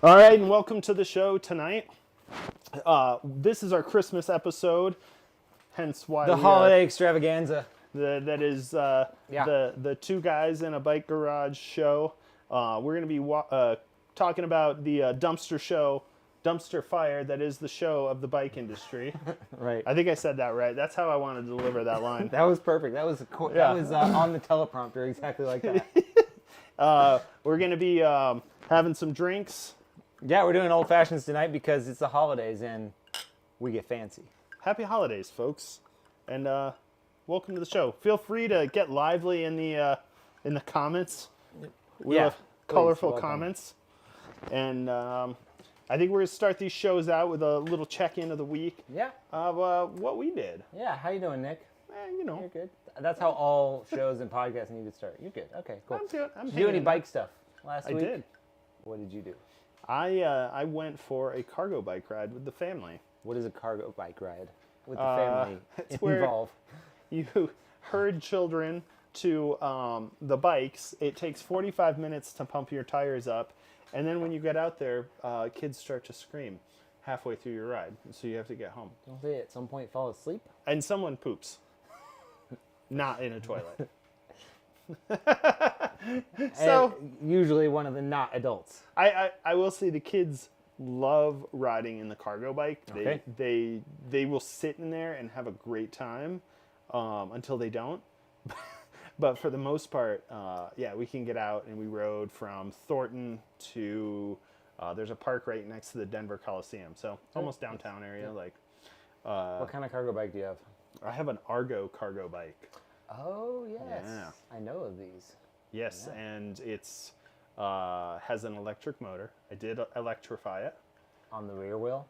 All right, and welcome to the show tonight. This is our Christmas episode, hence why The holiday extravaganza. that is Yeah. the two guys in a bike garage show. We're going to be talking about the dumpster fire that is the show of the bike industry. Right. I think I said that right. That's how I want to deliver that line. That was perfect. That was on the teleprompter, exactly like that. We're going to be having some drinks. Yeah, we're doing old fashions tonight because it's the holidays and we get fancy. Happy holidays, folks, and welcome to the show. Feel free to get lively in the comments. We have colorful welcome. comments, and I think we're gonna start these shows out with a little check-in of the week Yeah. of what we did. Yeah. How you doing, Nick? You know, You're good. That's how all shows and podcasts need to start. You're good. Okay, cool. I'm good. I'm Did you do any hanging in bike stuff last there. week? I did. What did you do? I went for a cargo bike ride with the family. What is a cargo bike ride with the family it's where- involved? You herd children to the bikes. It takes 45 minutes to pump your tires up, and then when you get out there, kids start to scream halfway through your ride, so you have to get home. Don't they at some point fall asleep? And someone poops, not in a toilet. So And usually one of the not adults. I will say the kids love riding in the cargo bike. Okay. They will sit in there and have a great time until they don't. But for the most part, yeah, we can get out, and we rode from Thornton to there's a park right next to the Denver Coliseum, so almost downtown area. Like What kind of cargo bike do you have? I have an Argo cargo bike. Oh, yes. Yeah. I know of these. Yes, and it's has an electric motor. I did electrify it. On the rear wheel?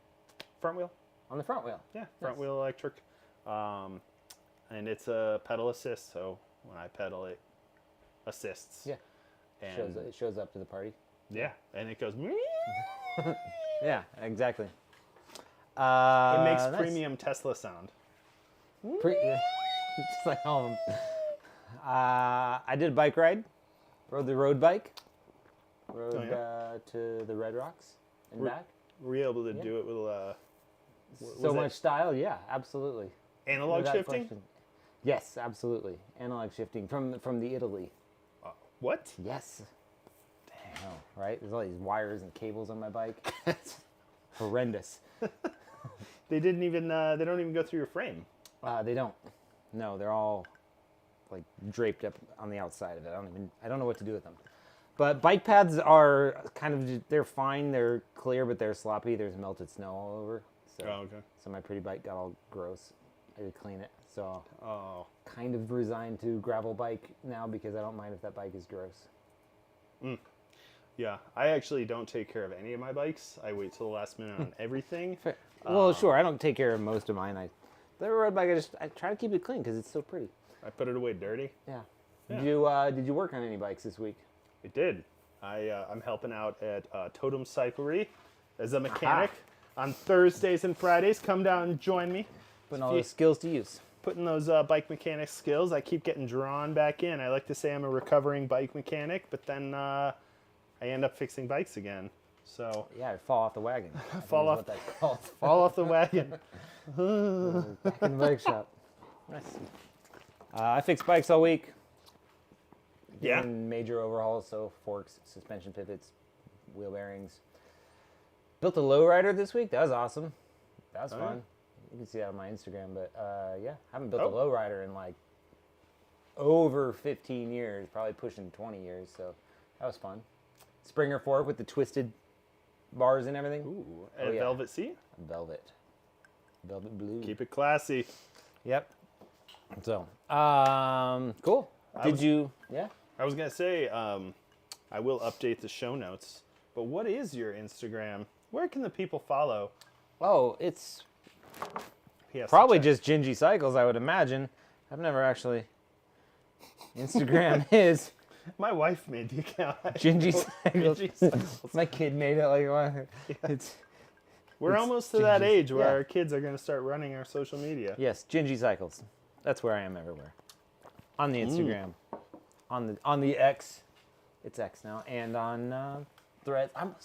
Front wheel. On the front wheel? Yeah, front Nice. wheel electric. And it's a pedal assist, so when I pedal, it assists. Yeah. And It shows up to the party. yeah, and it goes. Yeah, exactly. It makes Nice. premium Tesla sound. Just like all of them. I did a bike ride. Rode the road bike. Rode to the Red Rocks and Re- back. Were you able to Yeah. do it with So was it much style, yeah, absolutely. analog Without shifting? question. Yes, absolutely. Analog shifting from the Italy. What? Yes. Damn. Right? There's all these wires and cables on my bike. It's horrendous. They didn't even. They don't even go through your frame. They don't. No, they're all like draped up on the outside of it. I don't know what to do with them. But bike pads are kind of, they're fine. They're clear, but they're sloppy. There's melted snow all over. So, okay. so my pretty bike got all gross. I had to clean it. So Oh. kind of resigned to gravel bike now because I don't mind if that bike is gross. Yeah, I actually don't take care of any of my bikes. I wait till the last minute on everything. Well, sure. I don't take care of most of mine. The road bike, I try to keep it clean because it's so pretty. I put it away dirty. Yeah. Yeah. Did you work on any bikes this week? It did. I'm helping out at Totem Cyclery as a mechanic on Thursdays and Fridays. Come down and join me. Putting all those skills to use. Putting those bike mechanic skills. I keep getting drawn back in. I like to say I'm a recovering bike mechanic, but then I end up fixing bikes again. So Yeah, I fall off the wagon. I think Fall is off- What that's called. fall off the wagon. Back in the bike shop. Nice. I fixed bikes all week. Yeah. Doing major overhauls, so forks, suspension pivots, wheel bearings. Built a lowrider this week. That was awesome. That was Oh, yeah? fun. You can see that on my Instagram, but yeah, haven't built Oh. a lowrider in like over 15 years, probably pushing 20 years. So that was fun. Springer fork with the twisted bars and everything. Ooh, Oh, a yeah. velvet seat. Velvet blue. Keep it classy. Yep. So, cool. was- Yeah. I was gonna say I will update the show notes, but what is your Instagram? Where can the people follow? Oh, it's He has to probably check. just Gingy Cycles, I would imagine. I've never actually. Instagram is My wife made the account. Gingy Cycles. Gingy Cycles. My kid made it like one. It's We're It's almost to that Gingy's. age where Yeah. our kids are going to start running our social media. yes, Gingy Cycles. That's where I am everywhere. On the Instagram, on the X, it's X now, and on threads. I'm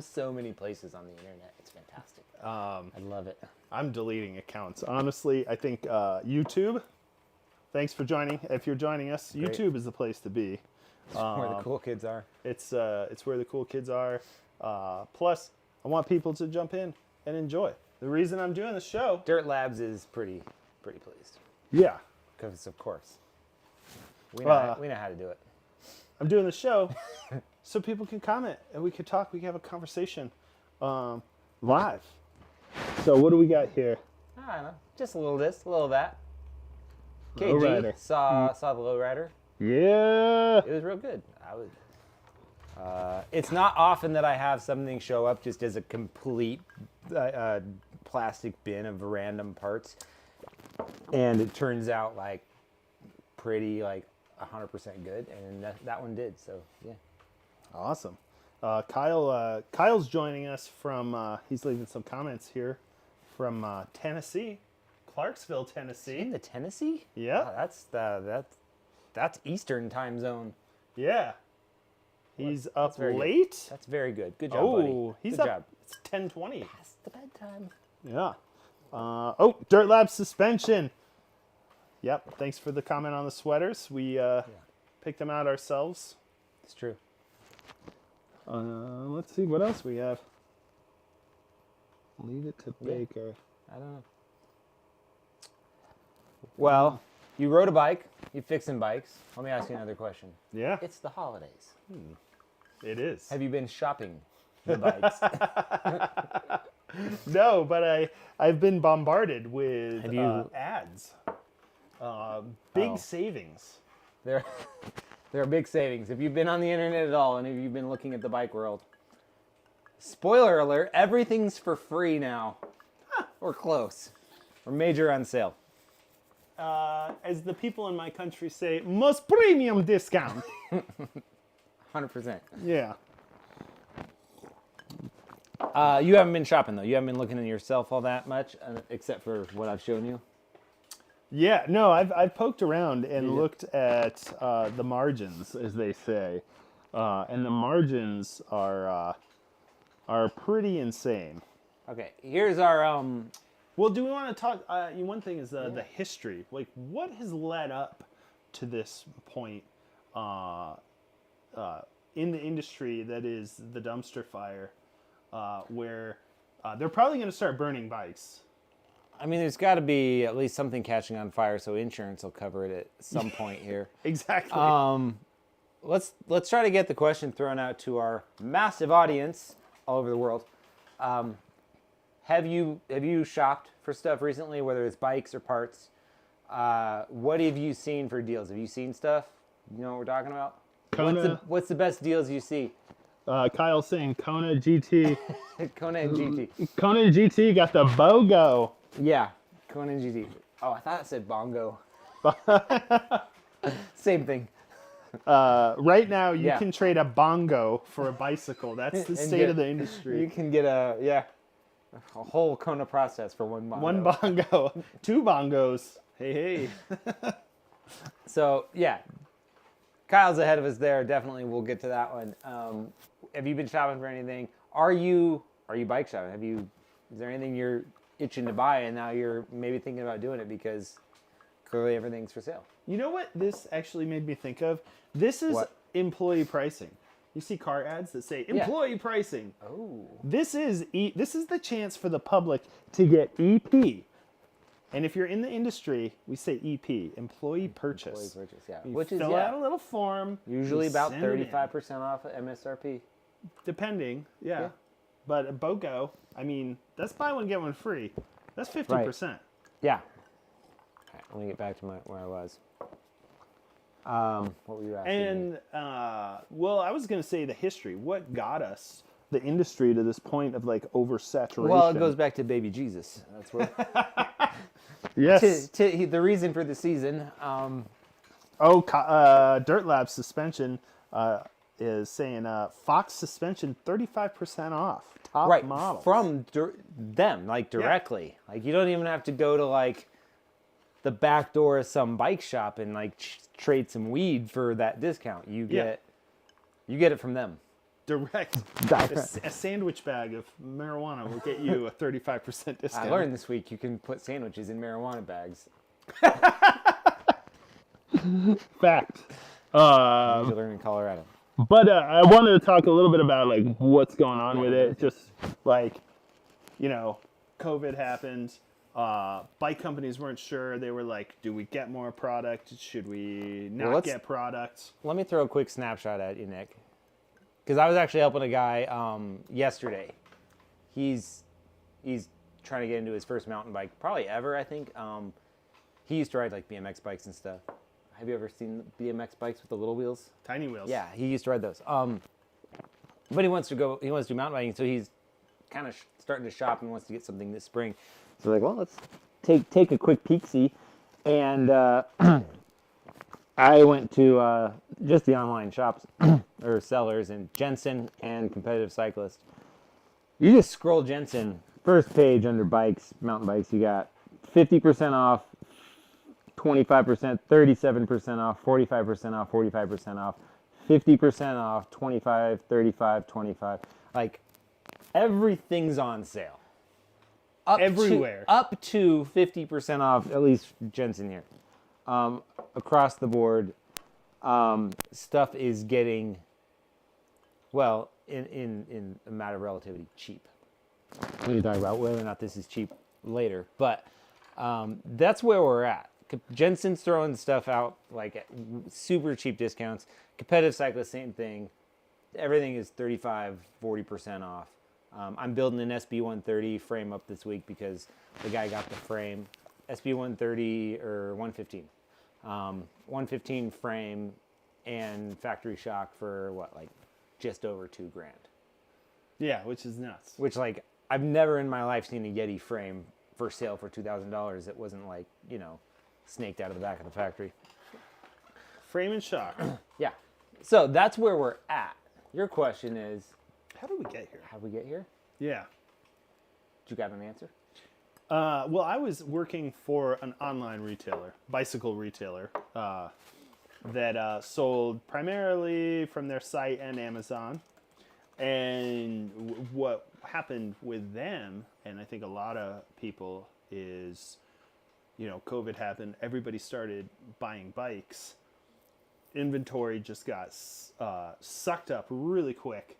so many places on the internet. It's fantastic. I love it. I'm deleting accounts. Honestly, I think YouTube. Thanks for joining. If you're joining us, Great. YouTube is the place to be. Where the cool kids are. It's where the cool kids are. Plus, I want people to jump in and enjoy. The reason I'm doing the show. Dirt Labs is pretty pleased Yeah, because of course we know how to do it. I'm doing the show so people can comment and we can talk. We can have a conversation live. So what do we got here? I don't know, just a little this, a little that. Lowrider. KG saw the lowrider. Yeah. It was real good. It's not often that I have something show up just as a complete plastic bin of random parts, and it turns out like pretty like 100% good, and that one did. So yeah. Awesome. Kyle's joining us from. He's leaving some comments here from Tennessee, Clarksville, Tennessee. In the Tennessee? Yeah. Wow, that's Eastern time zone. Yeah. He's up very good. late. That's very good. Good job, buddy. Oh, he's good up. job. It's 10:20. Past the bedtime. Yeah. Dirt Lab suspension. Yep. Thanks for the comment on the sweaters. We picked them out ourselves. It's true. Let's see what else we have. Leave it to Baker. I don't know. Well, you rode a bike. You fixing bikes. Let me ask you another question. Yeah, It's the holidays. it is. Have you been shopping the bikes? No, but I've been bombarded with Have you- ads. Big Oh. savings. There are big savings. If you've been on the internet at all and if you've been looking at the bike world, spoiler alert, everything's for free now. Or close. Or major on sale. As the people in my country say, most premium discount. 100%. Yeah. You haven't been shopping though. You haven't been looking at yourself all that much, except for what I've shown you. Yeah, no, I've poked around and Yeah. looked at the margins, as they say, and the margins are pretty insane. Okay, here's our Well, do we want to talk? One thing is the history. Like, what has led up to this point in the industry that is the dumpster fire, where they're probably going to start burning bikes. I mean, there's got to be at least something catching on fire, so insurance will cover it at some point here. Exactly. Let's try to get the question thrown out to our massive audience all over the world. Have you shopped for stuff recently, whether it's bikes or parts? What have you seen for deals? Have you seen stuff? You know what we're talking about? Kona. What's the best deals you see? Kyle's saying Kona GT. Kona and GT. Kona GT got the BOGO. Yeah, Kona and GT. Oh, I thought it said bongo. Same thing. Right now, you Yeah. can trade a bongo for a bicycle. That's the And state get- of the You industry. can get a whole Kona process for one bongo. One bongo, two bongos. Hey, hey. So yeah, Kyle's ahead of us there. Definitely, we'll get to that one. Have you been shopping for anything? Are you bike shopping? Is there anything you're itching to buy and now you're maybe thinking about doing it because clearly everything's for sale? You know what this actually made me think of? This is What? employee pricing. You see car ads that say employee pricing. Oh, This is the chance for the public to get EP. And if you're in the industry, we say EP, employee purchase. purchase, yeah. You Which is fill out a little form. usually you about send it in. 35% off at MSRP. Depending, yeah. Yeah. But a BOGO, I mean, that's buy one get one free. That's 50%. Yeah. All right, let me get back to where I was. What were you asking me? And well, I was gonna say the history. What got us the industry to this point of like oversaturation? Well, it goes back to Baby Jesus. That's what yes. the reason for the season. Dirt Lab suspension is saying Fox suspension 35% off top Right, model from them, like directly. Like you don't even have to go to like the back door of some bike shop and like trade some weed for that discount. You get it from them. direct. A sandwich bag of marijuana will get you a 35% discount. I learned this week you can put sandwiches in marijuana bags. Fact. You learn in Colorado. But I wanted to talk a little bit about like what's going on with it. Just like, COVID happened. Bike companies weren't sure. They were like, do we get more product? Should we not get product? Let me throw a quick snapshot at you, Nick. Because I was actually helping a guy yesterday. He's trying to get into his first mountain bike, probably ever, I think. He used to ride like BMX bikes and stuff. Have you ever seen BMX bikes with the little wheels? Tiny wheels. Yeah, he used to ride those. But he wants to do mountain biking, so he's kind of starting to shop and wants to get something this spring. So like, well, let's take a quick peek-see. And I went to just the online shops or sellers, and Jensen and Competitive Cyclist. You just scroll Jensen, first page under bikes, mountain bikes, you got 50% off, 25%, 37% off, 45% off, 45% off, 50% off, 25, 35, 25. Like, everything's on sale. Everywhere. Up to 50% off, at least Jensen here. Across the board, stuff is getting, well, in a matter of relativity, cheap. We can talk about whether or not this is cheap later, but that's where we're at. Jensen's throwing stuff out like at super cheap discounts. Competitive Cyclist, same thing. Everything is 35, 40% off. I'm building an SB130 frame up this week because the guy got the frame. SB130 or 115. 115 frame and factory shock for what, like just over $2,000. Yeah, which is nuts. Which, like, I've never in my life seen a Yeti frame for sale for $2,000 that wasn't like, snaked out of the back of the factory. Frame and shock. Yeah. So that's where we're at. Your question is, how did we get here? How did we get here? Yeah. You got an answer? Well, I was working for an online retailer, bicycle retailer, that sold primarily from their site and Amazon. And what happened with them, and I think a lot of people, is, COVID happened. Everybody started buying bikes. Inventory just got sucked up really quick.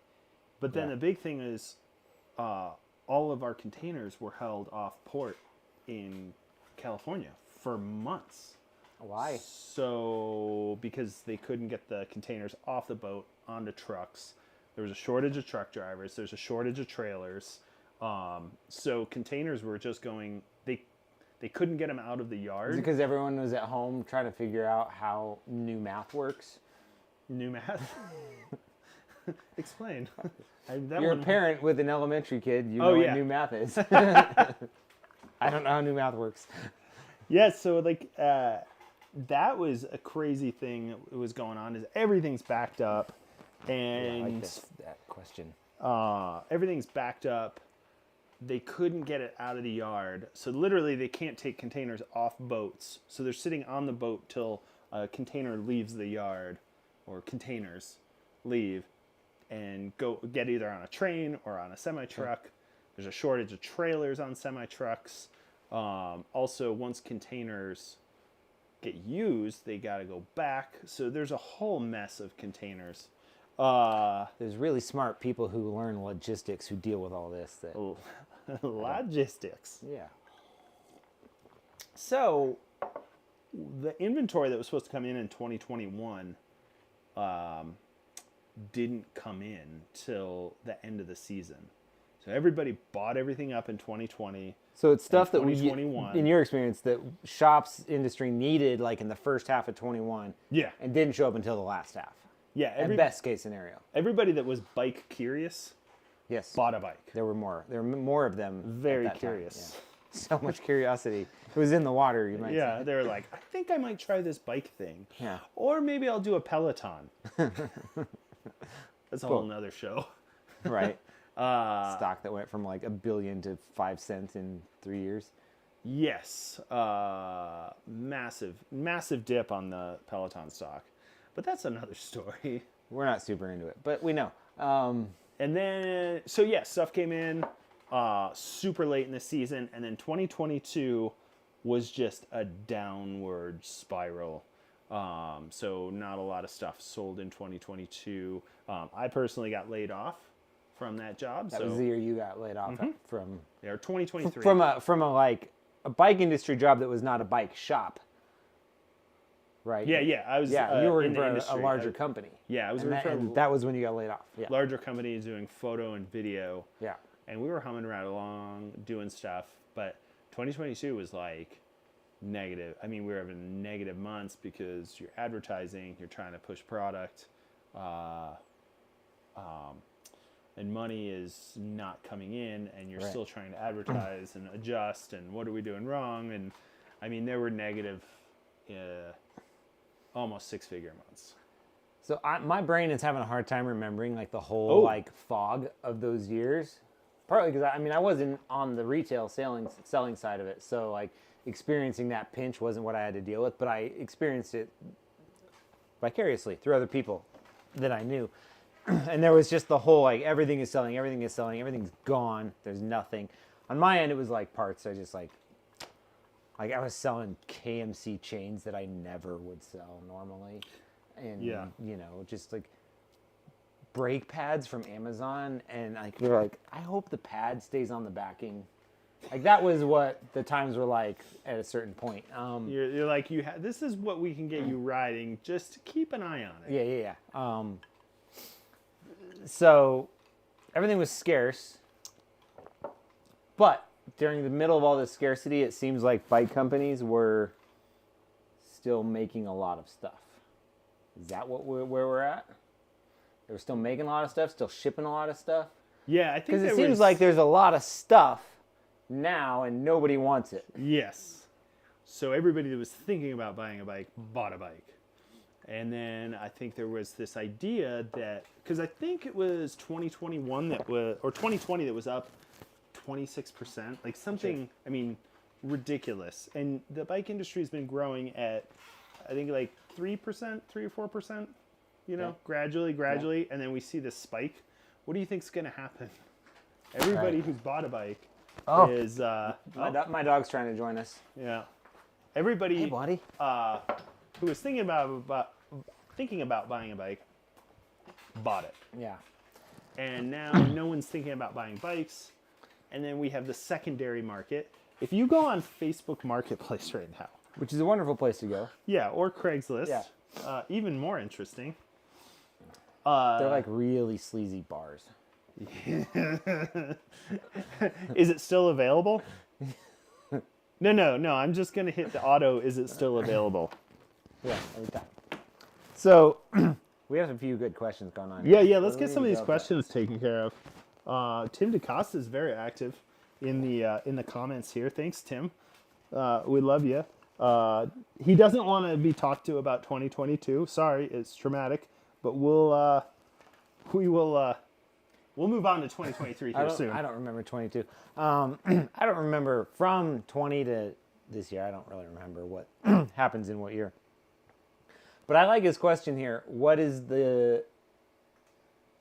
But then the big thing is all of our containers were held off port in California for months. Why? So because they couldn't get the containers off the boat onto trucks. There was a shortage of truck drivers. There's a shortage of trailers. So containers were just going, they couldn't get them out of the yard. Is it because everyone was at home trying to figure out how new math works? New math? Explain. You're a parent with an elementary kid. You know what new math is. I don't know how new math works. Yeah, so like that was a crazy thing that was going on. Is everything's backed up, and I like that question. Everything's backed up. They couldn't get it out of the yard, so literally they can't take containers off boats. So they're sitting on the boat till a container leaves the yard, or containers leave, and go get either on a train or on a semi-truck. Sure. There's a shortage of trailers on semi-trucks. Also, once containers get used, they got to go back. So there's a whole mess of containers. There's really smart people who learn logistics who deal with all this. Logistics. Yeah. So the inventory that was supposed to come in 2021 didn't come in till the end of the season. So everybody bought everything up in 2020. So it's stuff that in your experience, that shops industry needed like in the first half of 21. Yeah. And didn't show up until the last half. Yeah. Best case scenario. Everybody that was bike curious, yes, bought a bike. There were more of them. Very curious. Yeah. So much curiosity. It was in the water, you might say. Yeah, they were like, I think I might try this bike thing. Yeah. Or maybe I'll do a Peloton. That's a whole nother show. Right. Stock that went from like $1 billion to 5 cents in 3 years. Yes. Massive dip on the Peloton stock. But that's another story. We're not super into it, but we know. And then, so yeah, stuff came in super late in the season, and then 2022 was just a downward spiral. So not a lot of stuff sold in 2022. I personally got laid off from that job. That so was the year you got laid off from yeah, 2023. from a like a bike industry job that was not a bike shop. Right. yeah, I was You were in the for industry. a larger company. Yeah, I was And working for and that was when you got laid off. Yeah. larger companies doing photo and video. Yeah. And we were humming right along, doing stuff. But 2022 was like negative. I mean, we were having negative months because you're advertising, you're trying to push product, and money is not coming in, and you're Right. still trying to advertise and adjust, and what are we doing wrong? And I mean, there were negative, almost six-figure months. So my brain is having a hard time remembering like the whole Oh. like fog of those years. Partly because I wasn't on the retail selling side of it, so like experiencing that pinch wasn't what I had to deal with, but I experienced it vicariously through other people that I knew. And there was just the whole like everything is selling, everything's gone, there's nothing. On my end, it was like parts. I just like I was selling KMC chains that I never would sell normally, and Yeah. just like brake pads from Amazon, and like you're like, I hope the pad stays on the backing. Like that was what the times were like at a certain point. You're like, this is what we can get you riding. Just keep an eye on it. Yeah. So everything was scarce, but during the middle of all this scarcity, it seems like bike companies were still making a lot of stuff. Is that where we're at? They were still making a lot of stuff, still shipping a lot of stuff. Yeah, I think Because it there seems was- like there's a lot of stuff now, and nobody wants it. Yes. So everybody that was thinking about buying a bike bought a bike. And then I think there was this idea that, because I think it was 2021 that was, or 2020 that was up 26%, like something, I mean, ridiculous. And the bike industry has been growing at, I think like 3%, 3 or 4%, Yeah. gradually. And then we see this spike. What do you think's going to happen? Everybody who's bought a bike is, My dog's trying to join us. yeah. Everybody Hey, buddy. who was thinking about buying a bike bought it. Yeah. And now no one's thinking about buying bikes. And then we have the secondary market. If you go on Facebook Marketplace right now, Which is a wonderful place to go. yeah, or Craigslist, Yeah. even more interesting. They're like really sleazy bars. Is it still available? No. I'm just going to hit the auto. Is it still available? Yeah, every time. So we have a few good questions going on. Yeah. here. Let's We get need some of to these go over questions taken care of. Tim DeCosta is very active in the comments here. Thanks, Tim. We love you. He doesn't want to be talked to about 2022. Sorry, it's traumatic, but we'll move on to 2023 here soon. I don't remember 22. I don't remember from 20 to this year. I don't really remember what happens in what year. But I like his question here. What is the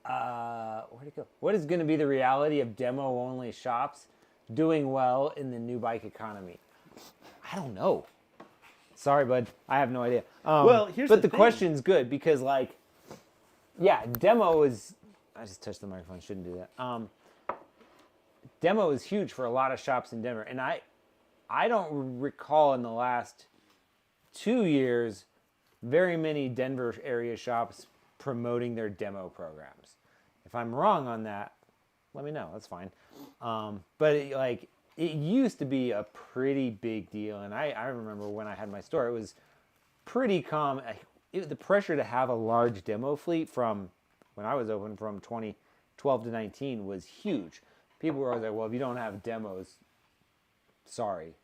where'd it go? What is going to be the reality of demo-only shops doing well in the new bike economy? I don't know. Sorry, bud. I have no idea. Well, here's but the the thing. question's good because, like, yeah, demo is. I just touched the microphone. Shouldn't do that. Demo is huge for a lot of shops in Denver, and I don't recall in the last 2 years very many Denver area shops promoting their demo programs. If I'm wrong on that, let me know. That's fine. But it used to be a pretty big deal, and I remember when I had my store, it was pretty common. The pressure to have a large demo fleet from when I was open from 2012 to 19 was huge. People were always like, well, if you don't have demos, sorry.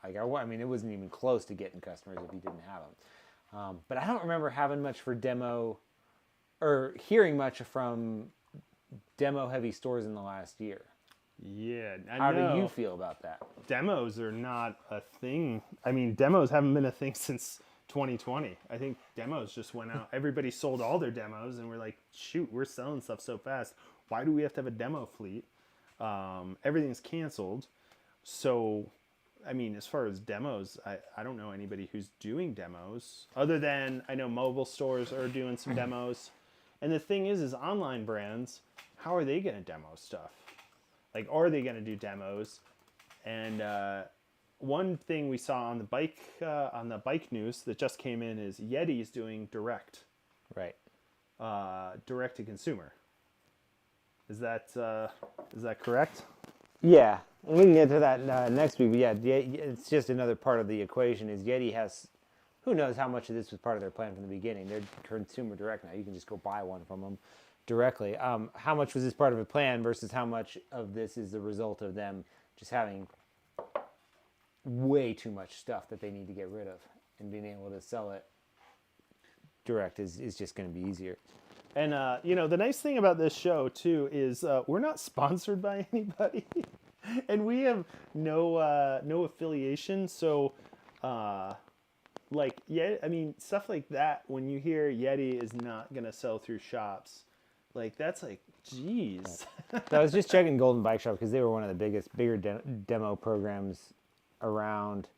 Like, I mean, it wasn't even close to getting customers if you didn't have them. But I don't remember having much for demo or hearing much from demo-heavy stores in the last year. Yeah, I How know. do you feel about that? Demos are not a thing. I mean, demos haven't been a thing since 2020. I think demos just went out. Everybody sold all their demos, and we're like, shoot, we're selling stuff so fast. Why do we have to have a demo fleet? Everything's canceled. So, I mean, as far as demos, I don't know anybody who's doing demos other than I know mobile stores are doing some demos. And the thing is online brands, how are they going to demo stuff? Like, are they going to do demos? And one thing we saw on the bike news that just came in is Yeti's doing direct to consumer. Is that correct? Yeah, and we can get to that next week. But yeah, it's just another part of the equation. Is Yeti has, who knows how much of this was part of their plan from the beginning? They're consumer direct now. You can just go buy one from them directly. How much was this part of a plan versus how much of this is the result of them just having way too much stuff that they need to get rid of, and being able to sell it direct is just going to be easier. And, the nice thing about this show, too, is we're not sponsored by anybody. And we have no affiliation. So, stuff like that, when you hear Yeti is not going to sell through shops, that's like, geez. So I was just checking Golden Bike Shop because they were one of the bigger demo programs around.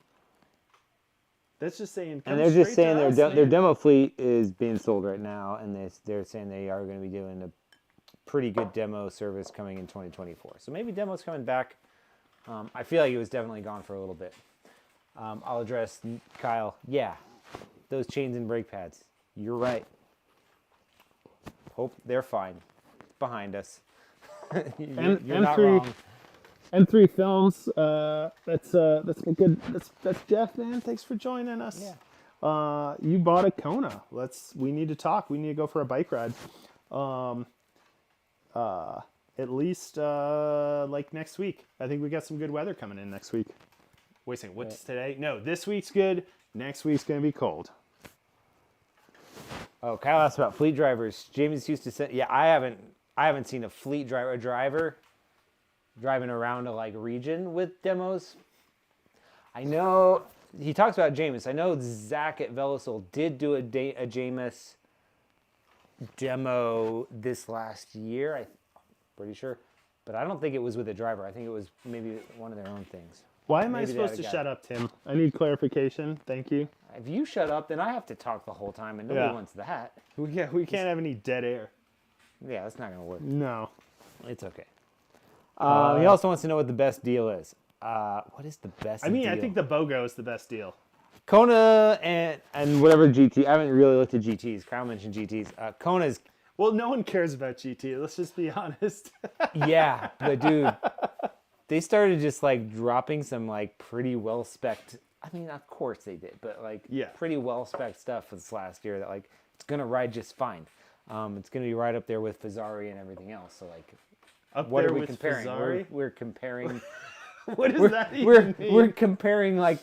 That's just saying. And they're just saying their demo fleet is being sold right now, and they're saying they are going to be doing a pretty good demo service coming in 2024. So maybe demo's coming back. I feel like it was definitely gone for a little bit. I'll address Kyle. Yeah, those chains and brake pads. You're right. Hope they're fine. Behind us. You're not wrong. M3 Films, that's been good. That's Jeff, man. Thanks for joining us. Yeah. You bought a Kona. We need to talk. We need to go for a bike ride. At least next week. I think we got some good weather coming in next week. Wait a second. What's today? No, this week's good. Next week's gonna be cold. Oh, Kyle asked about fleet drivers. James used to say, yeah, I haven't seen a fleet driver driving around a region with demos. I know he talks about Jameis. I know Zach at Velosoul did do a Jameis demo this last year. I'm pretty sure, but I don't think it was with a driver. I think it was maybe one of their own things. Why am I supposed to shut up, Tim? I need clarification. Thank you. If you shut up, then I have to talk the whole time, and nobody wants that. We can't have any dead air. Yeah, that's not gonna work. No, it's okay. He also wants to know what the best deal is. What is the best deal? I think the BOGO is the best deal. Kona and whatever GT. I haven't really looked at GTs. Kyle mentioned GTs. Kona's... Well, no one cares about GT. Let's just be honest. Yeah, but dude, they started just dropping some pretty well-spec'd... I mean, of course they did, but pretty well-spec'd stuff for this last year that it's going to ride just fine. It's going to be right up there with Fazzari and everything else. So what are we comparing? We're comparing. What does that even mean? We're comparing up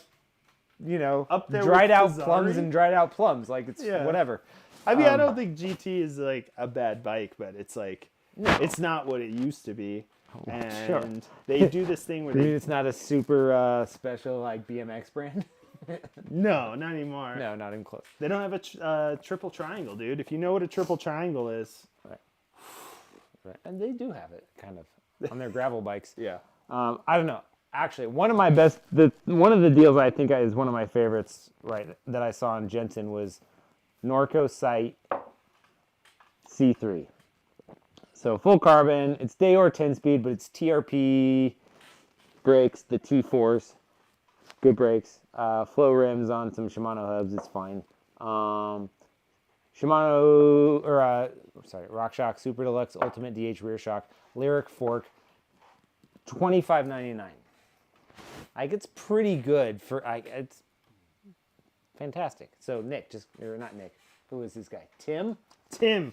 there dried out Fazzari? plums and dried out plums. It's whatever. I mean, I don't think GT is a bad bike, but it's no. It's not what it used to be. And sure. They do this thing where it's not a super special BMX brand. No, not anymore. No, not even close. They don't have a triple triangle, dude. If you know what a triple triangle is. Right. And they do have it, kind of, on their gravel bikes. Yeah. I don't know. Actually, one of the deals I think is one of my favorites, right, that I saw on Jensen was Norco Sight C3. So full carbon. It's Deore 10-speed, but it's TRP brakes, the T4s. Good brakes. Flow rims on some Shimano hubs. It's fine. RockShox Super Deluxe Ultimate DH rear shock, Lyric fork, $25.99. It's pretty good for it's fantastic. So not Nick. Who is this guy? Tim.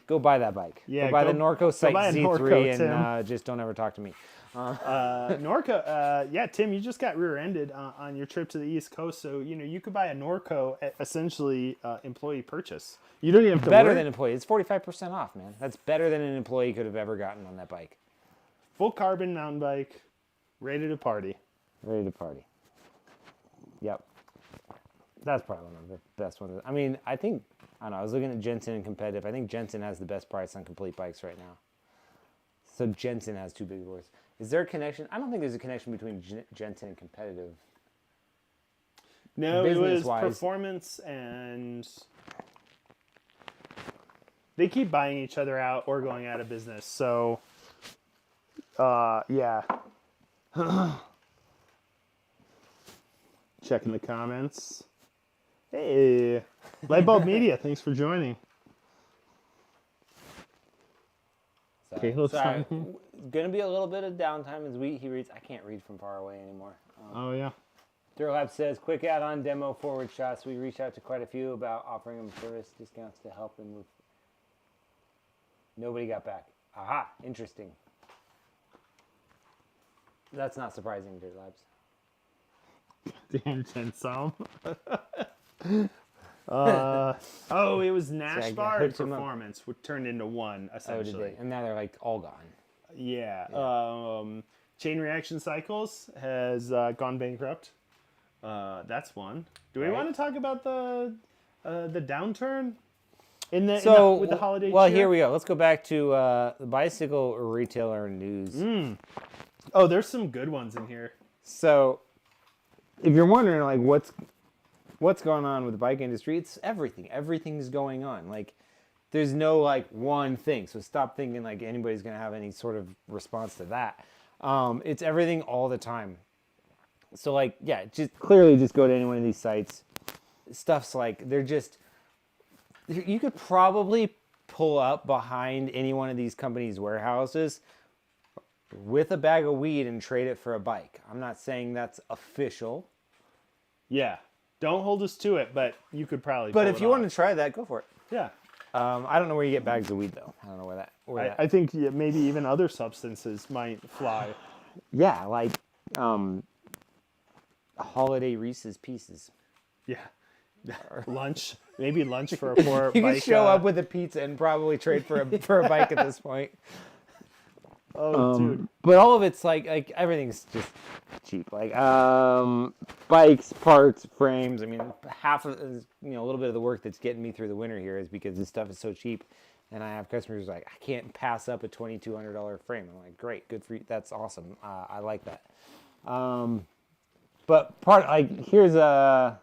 Go buy that bike. Yeah. Go buy the Norco Sight C3 and just don't ever talk to me. Norco, Tim, you just got rear-ended on your trip to the East Coast, so you could buy a Norco at essentially employee purchase. You don't even have to better than employee. It's 45% off, man. That's better than an employee could have ever gotten on that bike. Full carbon mountain bike, ready to party. Ready to party. Yep. That's probably one of the best ones. I mean, I think, I don't know, I was looking at Jensen and competitive. I think Jensen has the best price on complete bikes right now. So Jensen has two big boards. Is there a connection? I don't think there's a connection between Jensen and competitive. No, it was Business-wise. performance, and they keep buying each other out or going out of business. So, yeah. Checking the comments. Hey, Lightbulb Media, thanks for joining. So, Okay, let's sorry. try. Going to be a little bit of downtime as he reads. I can't read from far away anymore. Oh, yeah. Durlab says, quick add-on demo forward shots. We reached out to quite a few about offering them service discounts to help them move. Nobody got back. Aha, interesting. That's not surprising, Durlabs. Damn, Jensom. Oh, it was Nash I Bar and hooked him up. Performance, which turned into one, Oh, did essentially. they? And now they're like all gone. Yeah. Chain Reaction Cycles has gone bankrupt. That's one. Do we Right. want to talk about the downturn with the holiday well, cheer? here we go. Let's go back to the bicycle retailer news. Oh, there's some good ones in here. So, if you're wondering, like, what's going on with the bike industry, it's everything. Everything's going on. Like, there's no like one thing. So stop thinking like anybody's gonna have any sort of response to that. It's everything all the time. So like, yeah, just clearly just go to any one of these sites. Stuff's like you could probably pull up behind any one of these companies' warehouses with a bag of weed and trade it for a bike. I'm not saying that's official. Yeah. Don't hold us to it, but you could probably. But pull if it you off. want to try that, go for it. Yeah. I don't know where you get bags of weed though. I don't know where that. I think maybe even other substances might fly. Yeah, like holiday Reese's Pieces. Yeah. Lunch. Maybe lunch for a poor You bike. could show up with a pizza and probably trade for a bike at this point. Oh, dude. But all of it's like everything's just cheap. Like bikes, parts, frames. I mean, half of a little bit of the work that's getting me through the winter here is because this stuff is so cheap, and I have customers like I can't pass up a $2,200 frame. I'm like, great, good for you. That's awesome. I like that. But here's a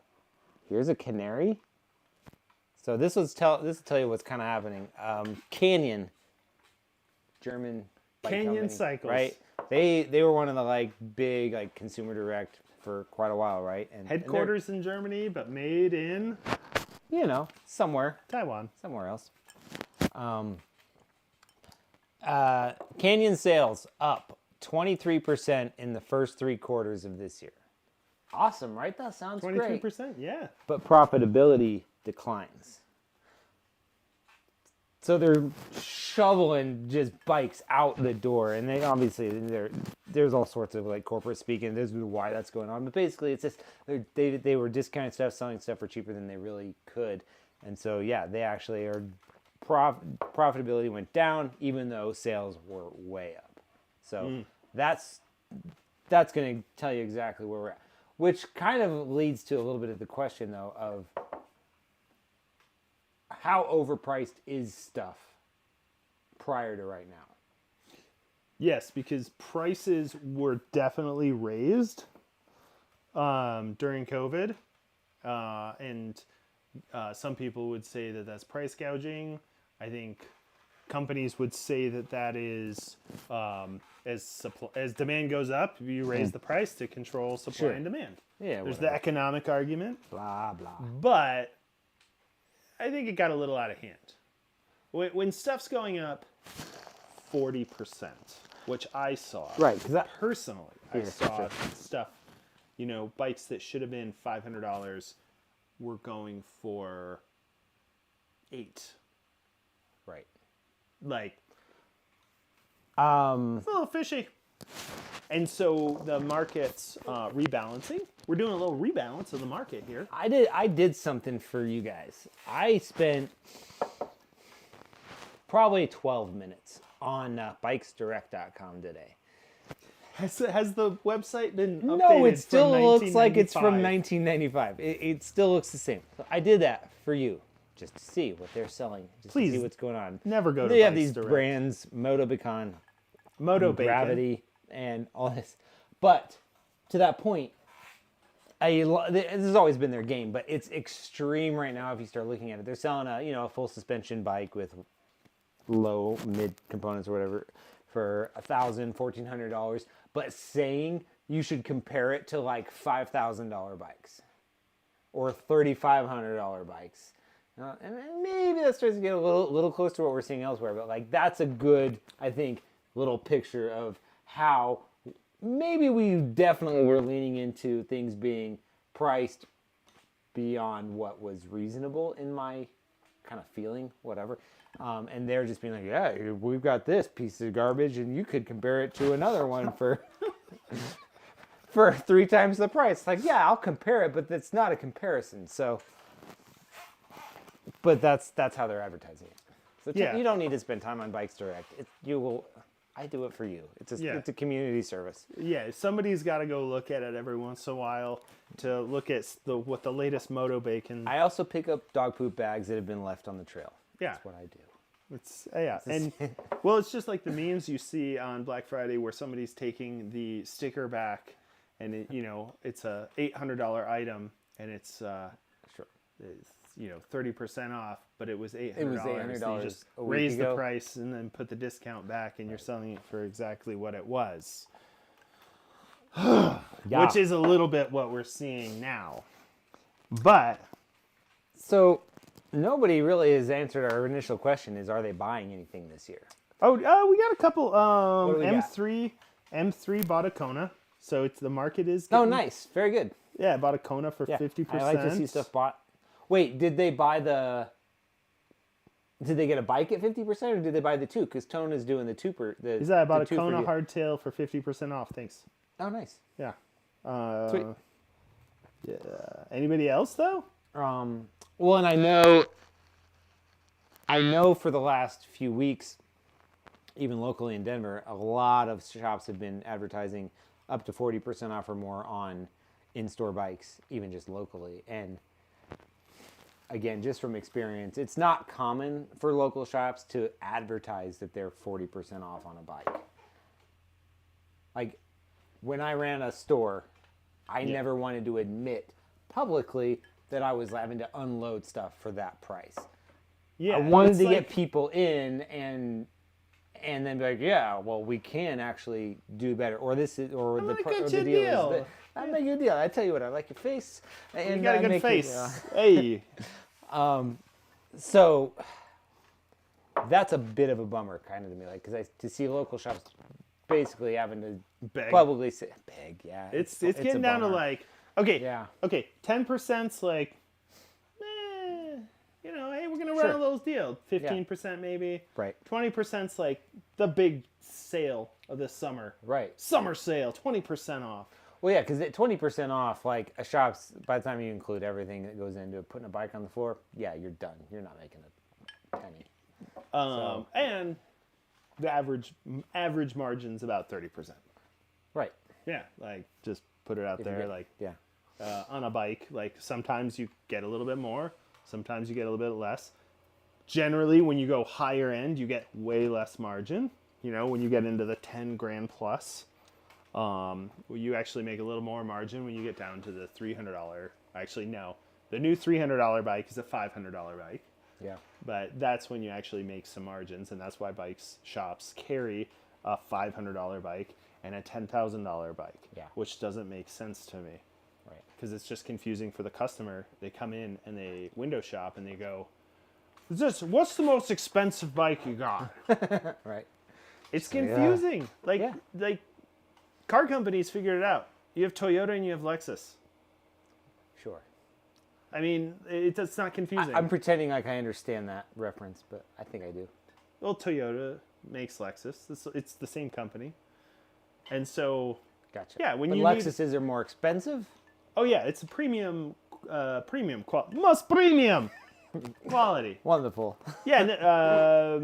canary. So this will tell you what's kind of happening. Canyon, German. Bike Canyon company, Cycles. right? They were one of the like big like consumer direct for quite a while, right? And Headquarters in Germany, but made in somewhere Taiwan. else. Canyon sales up 23% in the first 3 quarters of this year. Awesome, right? That sounds great. 23%, yeah. But profitability declines. So they're shoveling just bikes out the door, and they obviously there's all sorts of like corporate speaking. This is why that's going on, but basically it's just they were discounting stuff, selling stuff for cheaper than they really could, and so yeah, they actually are profitability went down even though sales were way up. So that's going to tell you exactly where we're at, which kind of leads to a little bit of the question though of how overpriced is stuff prior to right now? Yes, because prices were definitely raised during COVID. And some people would say that that's price gouging. I think companies would say that that is as demand goes up, you raise the price to control supply Sure. and demand. Yeah, There's whatever. the economic argument. Blah, blah. But I think it got a little out of hand. When stuff's going up 40%, which I saw. Right, because that Personally, I Yeah, saw sure. stuff, bikes that should have been $500 were going for $8. right. Like, Um, it's a little fishy. And so the market's rebalancing. We're doing a little rebalance of the market here. I did something for you guys. I spent probably 12 minutes on bikesdirect.com today. Has the website been updated? No, it still from looks like it's from 1995? 1995. It still looks the same. So I did that for you, just to see what they're selling, just Please, to see what's going on. never go to They have Bikes these Direct. brands, Motobecon, Moto Bacon. Gravity, and all this. But to that point, this has always been their game, but it's extreme right now. If you start looking at it, they're selling a full suspension bike with low mid components or whatever for $1,000, $1,400, but saying you should compare it to like $5,000 bikes or $3,500 bikes. And maybe that starts to get a little close to what we're seeing elsewhere, but like that's a good, I think, little picture of how maybe we definitely were leaning into things being priced beyond what was reasonable in my kind of feeling, whatever. And they're just being like, yeah, we've got this piece of garbage and you could compare it to another one for for 3 times the price. Like, yeah, I'll compare it, but that's not a comparison. So, but that's how they're advertising it. So Yeah. you don't need to spend time on Bikes Direct. I do it for you. It's a community service. Yeah, somebody's got to go look at it every once in a while to look at what the latest Moto Bacon. I also pick up dog poop bags that have been left on the trail. Yeah. That's what I do. It's and well, it's just like the memes you see on Black Friday where somebody's taking the sticker back, and it's a $800 item, and it's 30% off, but it was $800. It was So $800 you just a week raise the ago. price and then put the discount back, and you're selling it for exactly what it was. Yeah. Which is a little bit what we're seeing now. But So nobody really has answered our initial question: is are they buying anything this year? we got a couple. do we got? M3 bought a Kona, so the market is. Oh, getting- nice, very good. Yeah, bought a Kona for Yeah, 50%. I like to see stuff bought. Wait, did they buy the? Did they get a bike at 50%, or did they buy the two? Because Tone is doing the two per. Is that I bought a the two for Kona you. hardtail for 50% off? Thanks. Oh, nice. Yeah. Sweet. Yeah. Anybody else though? Well, and I know for the last few weeks, even locally in Denver, a lot of shops have been advertising up to 40% off or more on in-store bikes, even just locally. And again, just from experience, it's not common for local shops to advertise that they're 40% off on a bike. Like, when I ran a store, I never wanted to admit publicly that I was having to unload stuff for that price. Yeah. I wanted it's to like- get people in and then be like, yeah, well, we can actually do better, or this is, or I'm the gonna or get the you a deal deal. is. I make you a deal. I tell you what, I like your face, and You got a I good make face. You, Hey. so that's a bit of a bummer, kind of to me, like because to see local shops basically having to Beg. publicly say beg, yeah, It's a getting down to bummer. like okay. Yeah. Okay. 10%'s like, hey, we're gonna run Sure. a little deal. 15% maybe. Right. 20%'s like the big sale of this summer. Right. Summer sale, 20% off. Well, yeah, because at 20% off, like a shop's, by the time you include everything that goes into putting a bike on the floor, yeah, you're done. You're not making a penny. And the average margin's about 30%. Right. Yeah, like just put it out If you there. get- Like yeah. on a bike, like sometimes you get a little bit more, sometimes you get a little bit less. Generally, when you go higher end, you get way less margin. When you get into the 10 grand plus, you actually make a little more margin when you get down to the $300. Actually, no, the new $300 bike is a $500 bike. Yeah. But that's when you actually make some margins, and that's why shops carry a $500 bike and a $10,000 bike. Yeah. Which doesn't make sense to me. Right. Because it's just confusing for the customer. They come in and they window shop and they go, what's the most expensive bike you got? Right. It's yeah. confusing. Yeah. Like car companies figured it out. You have Toyota and you have Lexus. Sure. I mean, it's not confusing. I'm pretending like I understand that reference, but I think I do. Well, Toyota makes Lexus. It's the same company. And so, Gotcha. Yeah, when but you need- Lexuses are more expensive. oh yeah, it's a premium quality. Most premium quality. Wonderful. Yeah,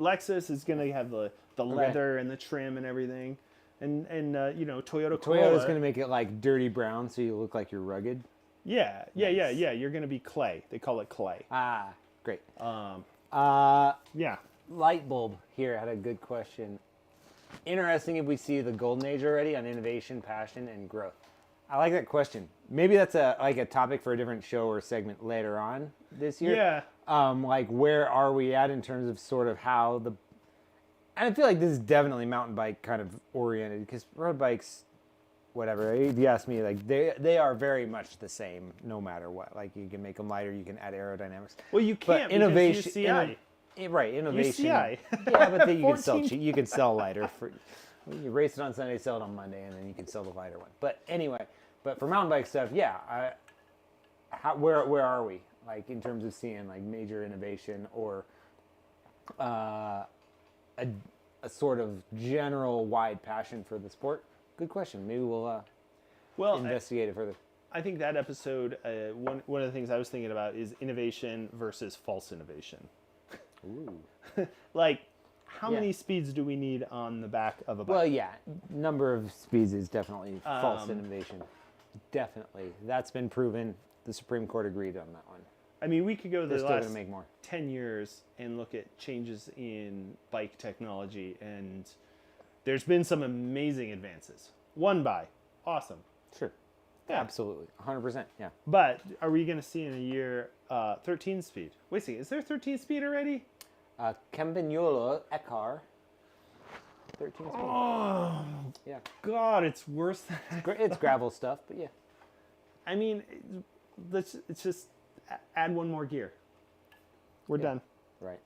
Lexus is going to have the the leather and the trim and everything. And you know, Toyota Toyota's Corolla. going to make it like dirty brown so you look like you're rugged. Yeah. You're going to be clay. They call it clay. Ah, great. Yeah. Light bulb here had a good question. Interesting if we see the golden age already on innovation, passion, and growth. I like that question. Maybe that's a topic for a different show or segment later on this year. Yeah. Like where are we at in terms of sort of how the, and I feel like this is definitely mountain bike kind of oriented because road bikes, whatever. If you ask me, like they are very much the same no matter what. Like you can make them lighter, you can add aerodynamics. Well, you can't But innovation, because UCI. right? Innovation. UCI. Yeah, but then you can 14. sell. You can sell lighter for. You race it on Sunday, sell it on Monday, and then you can sell the lighter one. But anyway, but for mountain bike stuff, yeah. Where are we? Like in terms of seeing like major innovation or a sort of general wide passion for the sport? Good question. Maybe we'll investigate it further. I think that episode, one of the things I was thinking about is innovation versus false innovation. Ooh. Like, how Yeah. many speeds do we need on the back of a bike? Well, yeah, number of speeds is definitely false innovation. Definitely, that's been proven. The Supreme Court agreed on that one. I mean, we could go They're the still going last to make more. 10 years and look at changes in bike technology, and there's been some amazing advances. One by, awesome. Sure. Yeah. Absolutely. 100%. Yeah. But are we going to see in a year 13 speed? Wait a second, is there 13 speed already? Campagnolo Ekar. 13 speed. Oh, Yeah. God, it's worse than... It's gravel stuff, but yeah. I mean, let's just add one more gear. We're done. Right.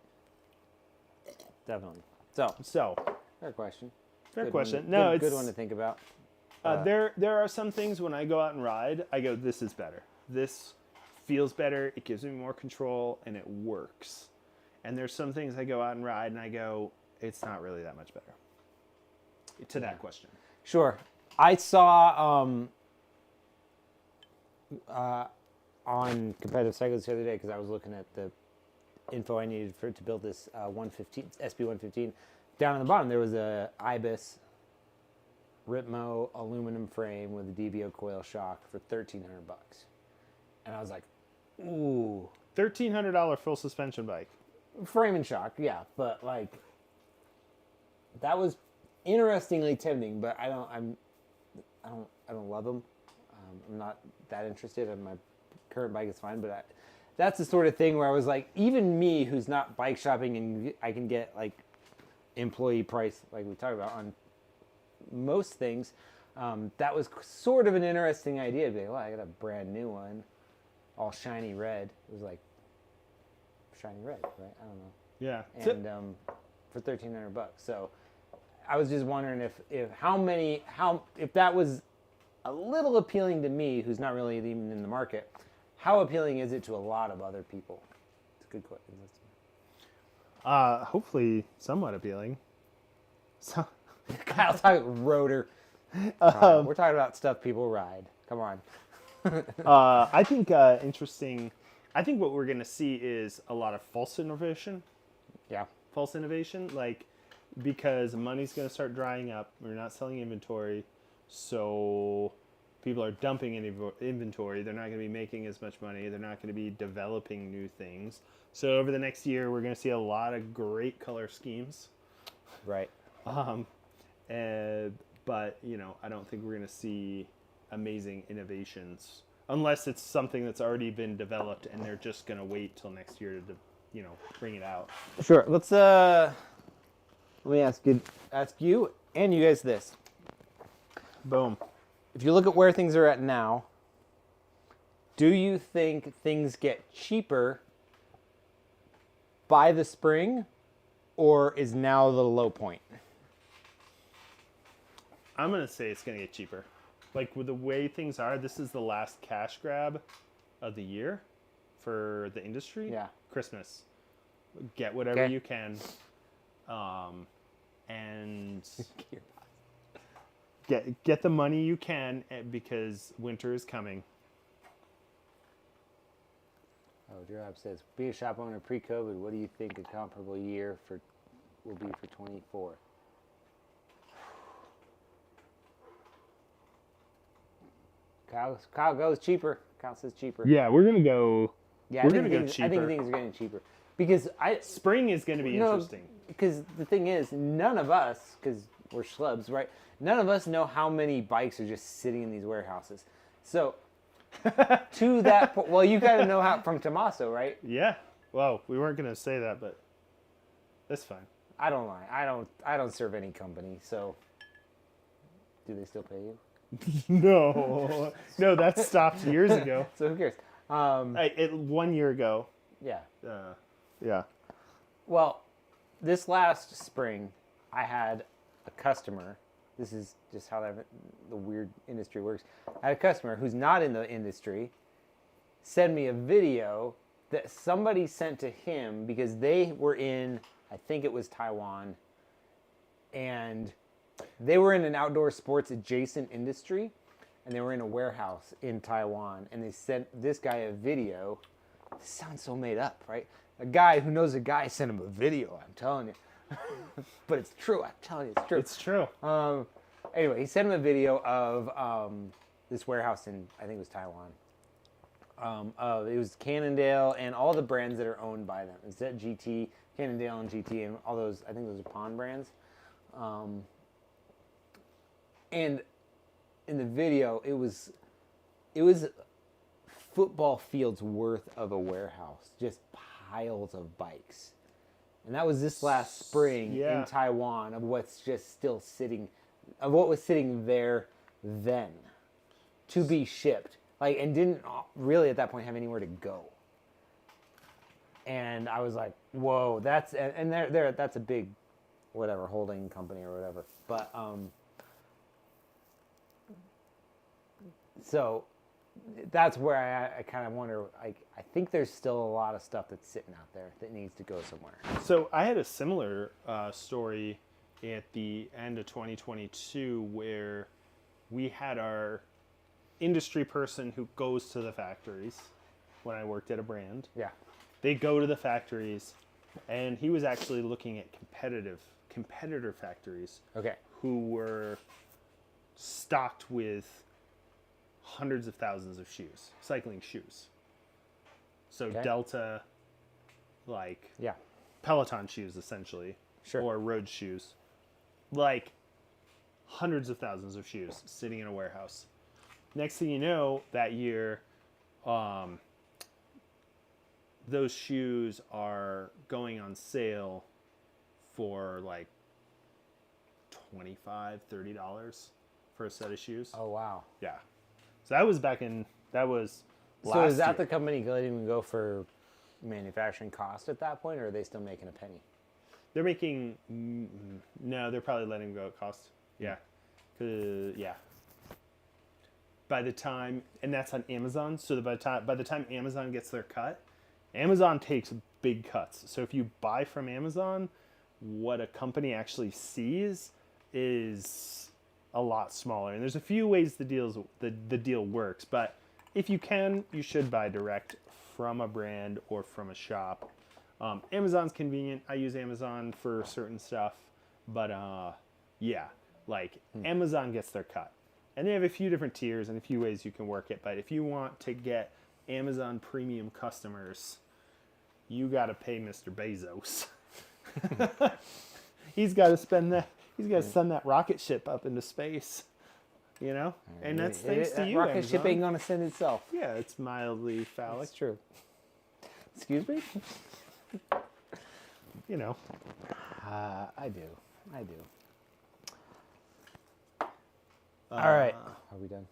Definitely. So, So, fair question. fair Good question. One, No, good, it's good one to think about. there are some things when I go out and ride, I go, this is better. This feels better. It gives me more control, and it works. And there's some things I go out and ride, and I go, it's not really that much better. To that question. Sure. I saw on Competitive Cycles the other day because I was looking at the info I needed to build this 115 SB115. Down on the bottom there was a Ibis Ripmo aluminum frame with a DBO coil shock for $1,300, and I was like, ooh, $1,300 full suspension bike. frame and shock, yeah, but like that was interestingly tempting, but I don't love them. I'm not that interested. My current bike is fine, but that's the sort of thing where I was like, even me, who's not bike shopping, and I can get like employee price, like we talked about on most things. That was sort of an interesting idea. To be like, well, I got a brand new one, all shiny red. It was like shiny red, right? I don't know. Yeah. And for $1,300. So I was just wondering if that was a little appealing to me, who's not really even in the market. How appealing is it to a lot of other people? It's a good question. Hopefully somewhat appealing. So, Kyle's talking rotor. We're talking about stuff people ride. Come on. I think interesting. I think what we're going to see is a lot of false innovation. Yeah. False innovation, like, because money's going to start drying up. We're not selling inventory, so people are dumping inventory. They're not going to be making as much money. They're not going to be developing new things. So over the next year, we're going to see a lot of great color schemes. Right. But I don't think we're going to see amazing innovations unless it's something that's already been developed and they're just going to wait till next year to bring it out. Sure. Let's let me ask you and you guys this. Boom. If you look at where things are at now, do you think things get cheaper by the spring, or is now the low point? I'm going to say it's going to get cheaper. Like, with the way things are, this is the last cash grab of the year for the industry. Yeah. Christmas. Get whatever Okay. you can. And get the money you can because winter is coming. Oh, Drab says, be a shop owner pre-COVID. What do you think a comparable year will be for 24? Kyle goes cheaper. Kyle says cheaper. Yeah, we're gonna go. Yeah, We're I think gonna go things, I think cheaper. things are getting cheaper because Spring is gonna be interesting. Because the thing is, none of us, because we're schlubs, right? None of us know how many bikes are just sitting in these warehouses. So, to that point, well, you got to know how from Tommaso, right? Yeah. Well, we weren't gonna say that, but that's fine. I don't lie. I don't serve any company. So, do they still pay you? No, no, that stopped years ago. So who cares? 1 year ago. Yeah. Yeah. Well, this last spring, I had a customer. This is just how the weird industry works. I had a customer who's not in the industry send me a video that somebody sent to him because they were in, I think it was Taiwan, and they were in an outdoor sports adjacent industry, and they were in a warehouse in Taiwan, and they sent this guy a video. This sounds so made up, right? A guy who knows a guy sent him a video, I'm telling you. But it's true, I'm telling you, it's true. It's true. Anyway, he sent him a video of this warehouse in, I think it was Taiwan. It was Cannondale and all the brands that are owned by them. It's that GT, Cannondale and GT, and all those, I think those are Pond brands. And in the video, it was football fields worth of a warehouse, just piles of bikes. And that was this last spring in Taiwan of what's just still sitting, of what was sitting there then to be shipped. Like, and didn't really at that point have anywhere to go. And I was like, whoa, that's, and that's a big, whatever, holding company or whatever. But, so that's where I kind of wonder, like, I think there's still a lot of stuff that's sitting out there that needs to go somewhere. So I had a similar story at the end of 2022 where we had our industry person who goes to the factories when I worked at a brand. Yeah. They go to the factories, and he was actually looking at competitor factories Okay. who were stocked with hundreds of thousands of shoes, cycling shoes. So Okay. Delta, like Yeah. Peloton shoes essentially, Sure. or road shoes, like hundreds of thousands of shoes sitting in a warehouse. Next thing you know, that year, those shoes are going on sale for like $25, $30 for a set of shoes. Oh, wow. Yeah. So that was last So is that year. the company letting them go for manufacturing cost at that point, or are they still making a penny? They're making, no, they're probably letting go at cost. Yeah. Yeah. By the time, and that's on Amazon. So by the time Amazon gets their cut, Amazon takes big cuts. So if you buy from Amazon, what a company actually sees is a lot smaller. And there's a few ways the deal works, but if you can, you should buy direct from a brand or from a shop. Amazon's convenient. I use Amazon for certain stuff, but yeah, like Amazon gets their cut. And they have a few different tiers and a few ways you can work it. But if you want to get Amazon premium customers, you got to pay Mr. Bezos. He's got to spend that. He's got to send that rocket ship up into space, you know? And that's thanks to you, Rocket Amazon. ship ain't gonna send itself. Yeah, it's mildly phallic. That's true. Excuse me? You know. I do. All right. Are we done?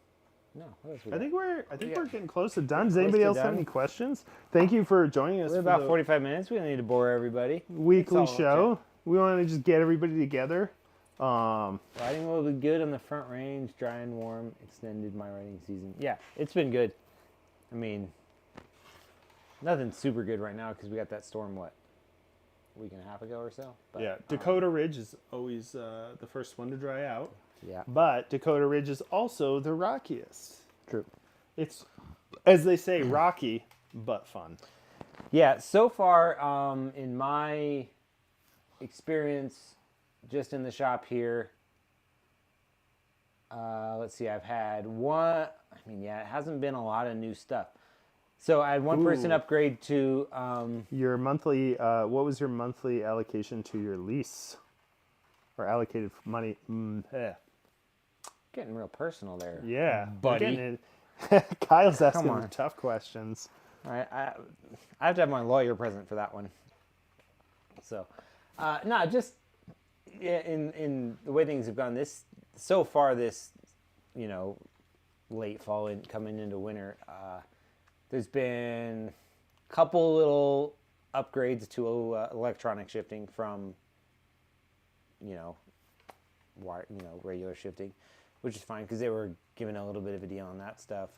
No. What else we I got? think we're Yeah. getting close to done. Does anybody to else have done. any questions? Thank you for joining us We're for about the 45 minutes. We don't need to bore everybody. weekly It's all show. We want to just get everybody together. Riding will be good on the front range, dry and warm, extended my riding season. Yeah, it's been good. I mean, nothing super good right now because we got that storm, a week and a half ago or so? But, Yeah, Dakota Ridge is always the first one to dry out. Yeah. But Dakota Ridge is also the rockiest. True. It's, as they say, rocky, but fun. Yeah, so far, in my experience just in the shop here, let's see, I've had I mean, yeah, it hasn't been a lot of new stuff. So I had one person Ooh. upgrade to Your monthly, what was your monthly allocation to your lease? Or allocated money? getting real personal there, Yeah. We're buddy. getting it. Kyle's asking on. the tough questions. I have to have my lawyer present for that one. So, no, just yeah, in the way things have gone so far this, you know, late fall and coming into winter, there's been a couple little upgrades to electronic shifting from, regular shifting, which is fine because they were giving a little bit of a deal on that stuff.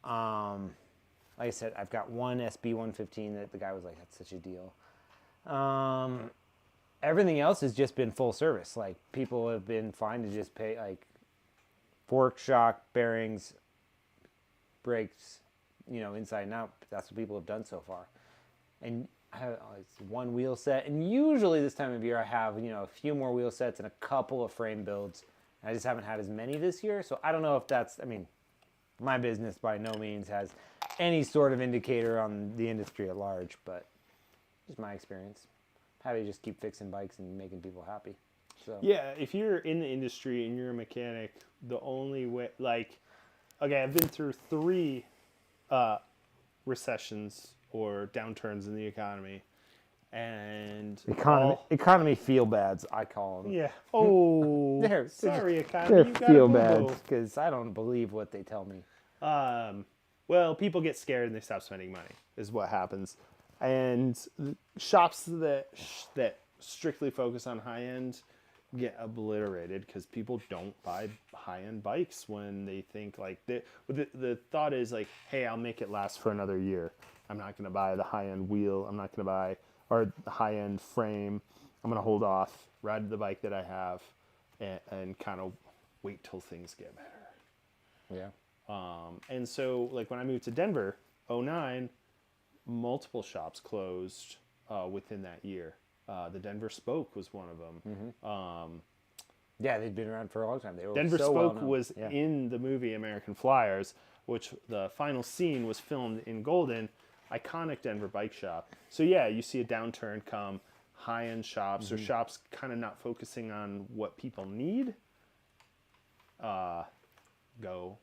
Like I said, I've got one SB 115 that the guy was like, that's such a deal. Everything else has just been full service. Like people have been fine to just pay like fork, shock, bearings, brakes, inside and out. That's what people have done so far. And I have it's one wheel set. And usually this time of year I have, a few more wheel sets and a couple of frame builds. I just haven't had as many this year. So I don't know if that's, my business by no means has any sort of indicator on the industry at large, but just my experience. Happy to just keep fixing bikes and making people happy. So Yeah, if you're in the industry and you're a mechanic, the only way, okay, I've been through 3 recessions or downturns in the economy, and economy feel bads, I call them. yeah. Oh, They're sorry, economy. They're You got a feel boo-boo. bads because I don't believe what they tell me. Well, people get scared and they stop spending money, is what happens. And shops that strictly focus on high end get obliterated because people don't buy high end bikes when they think like the thought is like, hey, I'll make it last for another year. I'm not going to buy the high end wheel. I'm not going to buy or the high end frame. I'm going to hold off, ride the bike that I have, and kind of wait till things get better. Yeah. And so, like when I moved to Denver, '09, multiple shops closed within that year. The Denver Spoke was one of them. Yeah, they'd been around for a long time. They were Denver so Spoke well-known. was Yeah. in the movie American Flyers, which the final scene was filmed in Golden, iconic Denver bike shop. So yeah, you see a downturn come, high-end shops or shops kind of not focusing on what people need. Go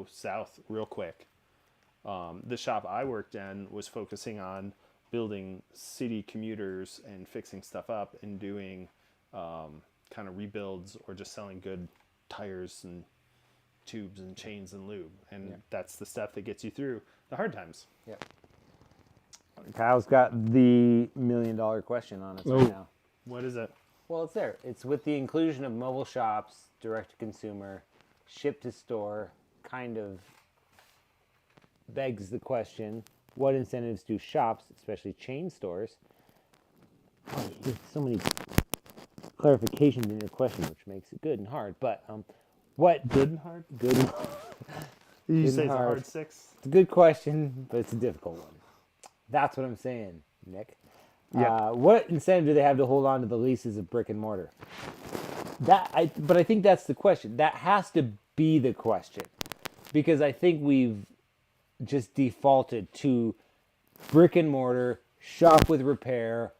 south real quick. The shop I worked in was focusing on building city commuters and fixing stuff up and doing kind of rebuilds or just selling good tires and tubes and chains and lube. And that's the stuff that gets you through the hard times. Yeah. Kyle's got the $1 million question on us right now. What is it? Well, it's there. It's with the inclusion of mobile shops, direct to consumer, ship to store, kind of begs the question, what incentives do shops, especially chain stores, there's so many clarifications in your question, which makes it good and hard, but what Good and hard? good Did you Good say and it's a hard. hard 6? It's a good question, but it's a difficult one. That's what I'm saying, Nick. Yeah. What incentive do they have to hold on to the leases of brick and mortar? But I think that's the question. That has to be the question, because I think we've just defaulted to brick and mortar, shop with repair,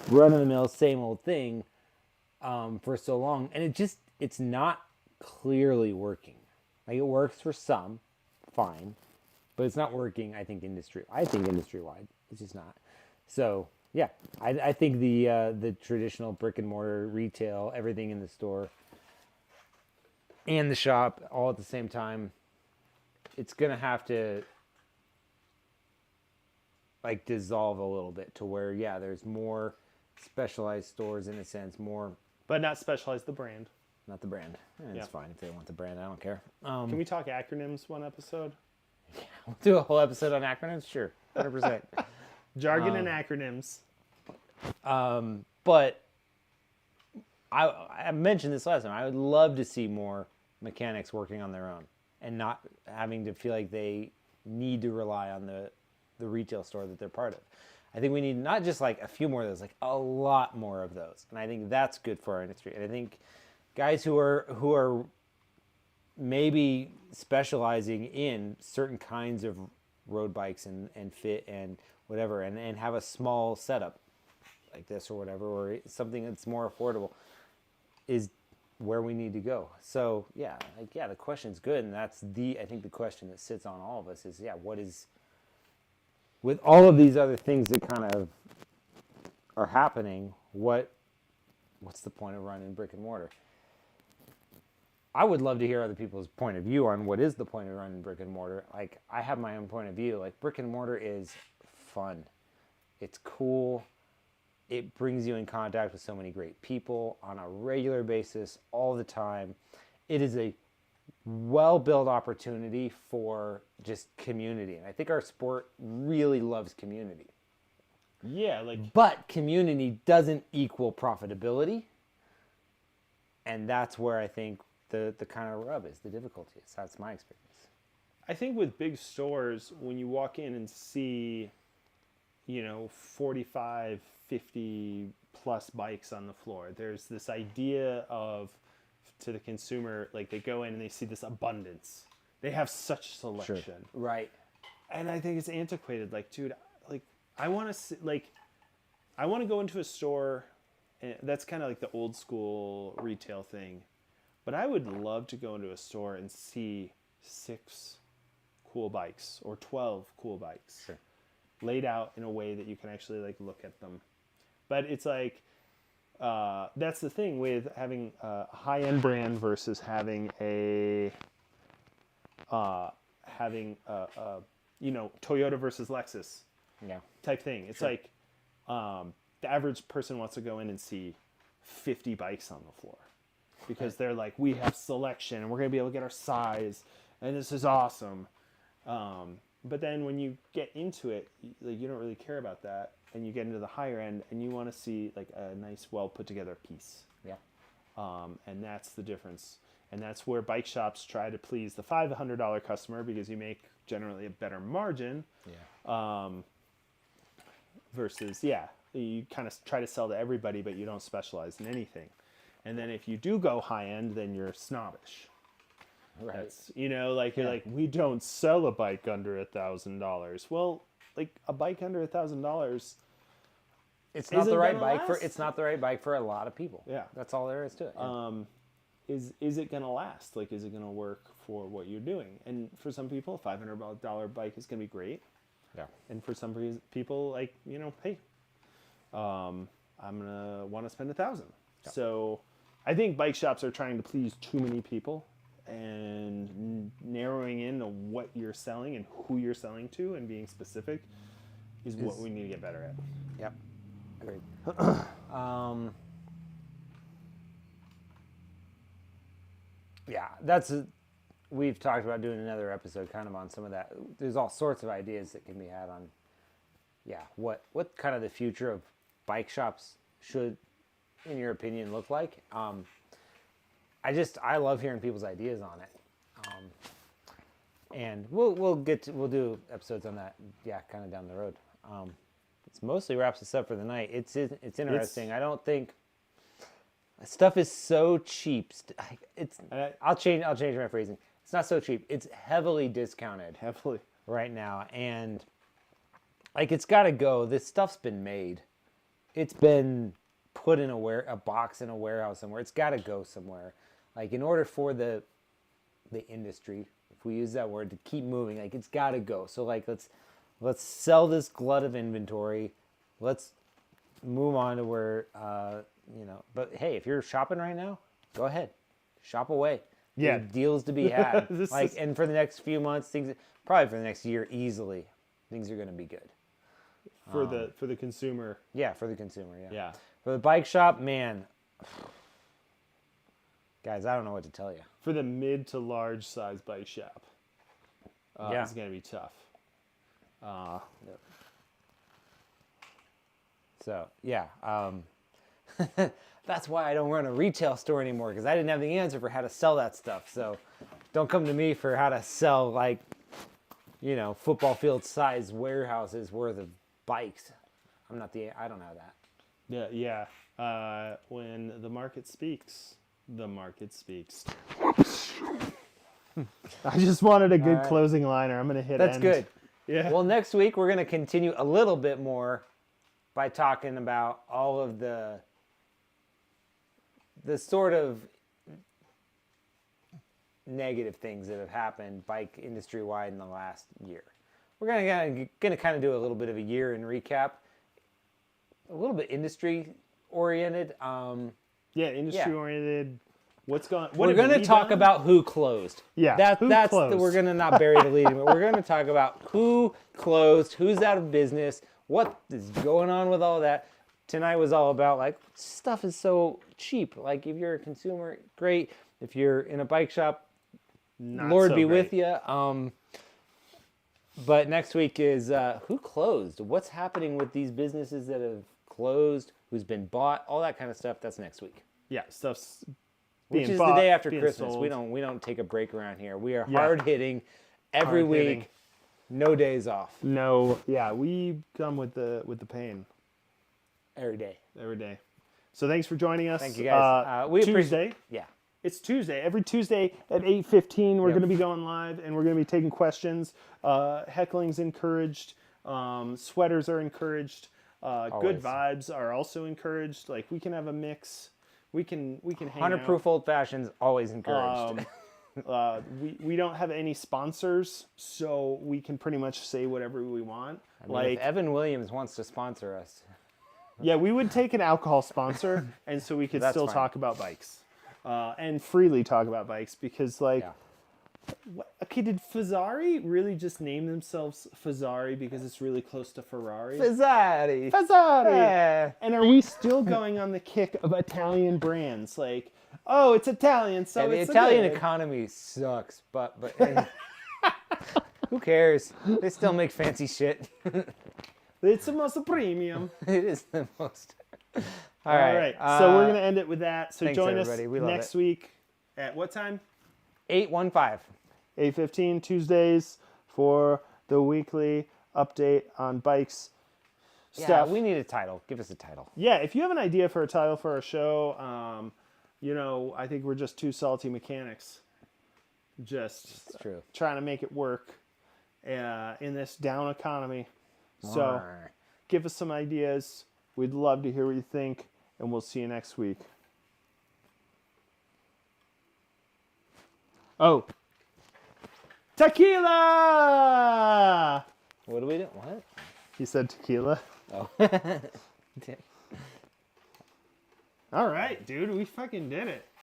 run of the mill, same old thing for so long, and it's not clearly working. Like it works for some, fine, but it's not working. I think industry-wide, it's just not. So yeah, I think the traditional brick and mortar retail, everything in the store and the shop all at the same time, it's gonna have to like dissolve a little bit to where there's more specialized stores in a sense, more But not specialize the brand. not the brand. It's Yeah. fine if they want the brand. I don't care. Can we talk acronyms one episode? We'll do a whole episode on acronyms. Sure, 100%. Jargon and acronyms. But I mentioned this last time. I would love to see more mechanics working on their own and not having to feel like they need to rely on the retail store that they're part of. I think we need not just like a few more of those, like a lot more of those. And I think that's good for our industry. And I think guys who are maybe specializing in certain kinds of road bikes and fit and whatever, and have a small setup like this or whatever, or something that's more affordable is where we need to go. So yeah, the question's good, and that's I think the question that sits on all of us is, what is, with all of these other things that kind of are happening, what's the point of running brick and mortar? I would love to hear other people's point of view on what is the point of running brick and mortar. Like, I have my own point of view. Like, brick and mortar is fun. It's cool. It brings you in contact with so many great people on a regular basis all the time. It is a well-built opportunity for just community. And I think our sport really loves community. Yeah, like, But community doesn't equal profitability. And that's where I think the kind of rub is, the difficulty is. That's my experience. I think with big stores, when you walk in and see, 45, 50 plus bikes on the floor, there's this idea of, to the consumer, like, they go in and they see this abundance. They have such selection. Sure. Right. And I think it's antiquated. Like, dude, like, I want to go into a store, and that's kind of like the old school retail thing. But I would love to go into a store and see 6 cool bikes or 12 cool bikes. Sure. Laid out in a way that you can actually, like, look at them. But it's like, that's the thing with having a high-end brand versus having Toyota versus Lexus type thing. It's like, the average person wants to go in and see 50 bikes on the floor because they're like, we have selection and we're going to be able to get our size and this is awesome. But then when you get into it, like, you don't really care about that, and you get into the higher end and you want to see, like, a nice, well put together piece. Yeah. And that's the difference. And that's where bike shops try to please the $500 customer, because you make generally a better margin. Yeah. Versus, you kind of try to sell to everybody, but you don't specialize in anything. And then if you do go high end, then you're snobbish. Right. That's, you're like, we don't sell a bike under $1,000. Well, like, a bike under $1,000. It's not the right bike last? it's not the right bike for a lot of people. Yeah. That's all there is to it. Yeah. Is it gonna last? Like, is it gonna work for what you're doing? And for some people, a $500 bike is gonna be great. Yeah. And for some people, like, hey, I'm gonna want to spend $1,000. Yeah. So I think bike shops are trying to please too many people, and narrowing in on what you're selling and who you're selling to and being specific is what we need to get better at. Yep. Agreed. We've talked about doing another episode kind of on some of that. There's all sorts of ideas that can be had on, what kind of the future of bike shops should, in your opinion, look like. I love hearing people's ideas on it. And we'll do episodes on that, kind of down the road. It's mostly wraps us up for the night. It's interesting. I don't think stuff is so cheap. I'll change my phrasing. It's not so cheap. It's heavily discounted. Heavily. Right now, and like, it's got to go. This stuff's been made. It's been put in a box in a warehouse somewhere. It's got to go somewhere. Like, in order for the industry, if we use that word, to keep moving, like, it's got to go. So, like, let's sell this glut of inventory. Let's move on to where But hey, if you're shopping right now, go ahead, shop away. Yeah, there's deals to be had. And for the next few months, probably for the next year, easily, things are going to be good. For the consumer. Yeah, for the consumer. Yeah. For the bike shop, man. Guys, I don't know what to tell you. For the mid to large size bike shop, it's going to be tough. Yep. So, that's why I don't run a retail store anymore, because I didn't have the answer for how to sell that stuff. So don't come to me for how to sell, like, football field size warehouses worth of bikes. I don't know that. Yeah. When the market speaks, the market speaks. I just wanted a good right. closing liner. I'm gonna hit That's end. good. Yeah. Well, next week we're going to continue a little bit more by talking about all of the sort of negative things that have happened bike industry wide in the last year. We're going to kind of do a little bit of a year in recap, a little bit industry oriented. Yeah, industry oriented. What's going? What We're have going to we talk done? about who closed. Yeah, who that's closed? we're going to not bury the lead. But we're going to talk about who closed, who's out of business, what is going on with all that. Tonight was all about like stuff is so cheap. Like if you're a consumer, great. If you're in a bike shop, Not Lord so be great. with you. But next week is who closed? What's happening with these businesses that have closed? Who's been bought? All that kind of stuff. That's next week. Yeah, stuff's Which being is bought, the day after being Christmas. sold. We don't take a break around here. We are Yeah. hard hitting every Hard-hitting. week, no days off No, yeah, we come with the pain every day. every day. So thanks for joining us. Thank you guys. We Tuesday. Yeah. It's Tuesday. Every Tuesday at 8:15, we're Yep. going to be going live, and we're going to be taking questions. Heckling's encouraged. Sweaters are encouraged. Good Always. vibes are also encouraged. Like we can have a mix. We can hang 100 out. proof old fashions always encouraged. We don't have any sponsors, so we can pretty much say whatever we want. I mean, if Evan Williams wants to sponsor us, Yeah, we would take an alcohol sponsor, and so we could That's still fine. talk about bikes, and freely talk about bikes because, like, yeah. okay, did Fazzari really just name themselves Fazzari because it's really close to Ferrari? Fazzari. Fazzari. Yeah. And are we still going on the kick of Italian brands? Like, oh, it's Italian, so Yeah, the it's Italian good. economy sucks, but who cares? They still make fancy shit. It's the most premium. It is the most. All right, so we're gonna end it with that. So thanks, join everybody. us We love next it. week at what time? 815. 8:15 Tuesdays for the weekly update on bikes Yeah, stuff. we need a title. Give us a title. Yeah, if you have an idea for a title for our show, I think we're just two salty mechanics, just It's true. trying to make it work in this down economy. So give us some ideas. We'd love to hear what you think, and we'll see you next week. Oh. Tequila! What do we do? What? He said tequila. Oh. All right, dude, we fucking did it.